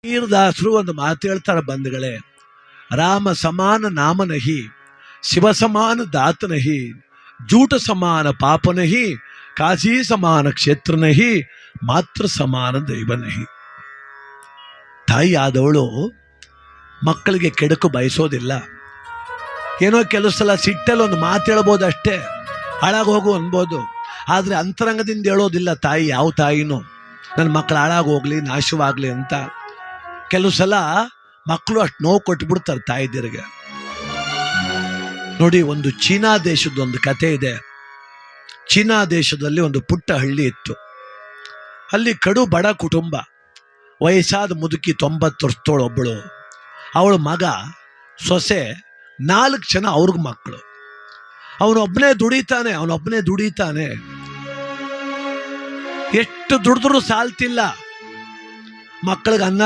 ಕಬೀರದಾಸರು ಒಂದು ಮಾತು ಹೇಳ್ತಾರೆ ಬಂಧುಗಳೇ, ರಾಮ ಸಮಾನ ನಾಮ ನಹಿ, ಶಿವ ಸಮಾನ ದಾತ ನಹಿ, ಜೂಟ ಸಮಾನ ಪಾಪ ನಹಿ, ಕಾಶಿ ಸಮಾನ ಕ್ಷೇತ್ರ ನಹಿ, ಮಾತೃ ಸಮಾನ ದೈವ ನಹಿ. ತಾಯಿ ಆದವಳು ಮಕ್ಕಳಿಗೆ ಕೆಡುಕು ಬಯಸೋದಿಲ್ಲ. ಏನೋ ಕೆಲವು ಸಲ ಸಿಟ್ಟಲ್ಲಿ ಒಂದು ಮಾತು ಹೇಳ್ಬೋದು ಅಷ್ಟೇ, ಹಾಳಾಗೋಗು ಅನ್ಬೋದು. ಆದರೆ ಅಂತರಂಗದಿಂದ ಹೇಳೋದಿಲ್ಲ ತಾಯಿ, ಯಾವ ತಾಯಿನೂ ನನ್ನ ಮಕ್ಕಳು ಹಾಳಾಗೋಗ್ಲಿ ನಾಶವಾಗಲಿ ಅಂತ. ಕೆಲವು ಸಲ ಮಕ್ಕಳು ಅಷ್ಟು ನೋವು ಕೊಟ್ಬಿಡ್ತಾರೆ ತಾಯಿದಿರಿಗೆ. ನೋಡಿ, ಒಂದು ಚೀನಾ ದೇಶದ ಒಂದು ಕತೆ ಇದೆ. ಚೀನಾ ದೇಶದಲ್ಲಿ ಒಂದು ಪುಟ್ಟ ಹಳ್ಳಿ ಇತ್ತು. ಅಲ್ಲಿ ಕಡು ಬಡ ಕುಟುಂಬ. ವಯಸ್ಸಾದ ಮುದುಕಿ 90 ವರ್ಷದೊಳೊಬ್ಬಳು, ಅವಳ ಮಗ ಸೊಸೆ, 4 ಜನ ಅವ್ರಿಗೆ ಮಕ್ಕಳು. ಅವನೊಬ್ಬನೇ ದುಡಿತಾನೆ. ಎಷ್ಟು ದುಡಿದ್ರೂ ಸಾಲ್ತಿಲ್ಲ, ಮಕ್ಕಳಿಗೆ ಅನ್ನ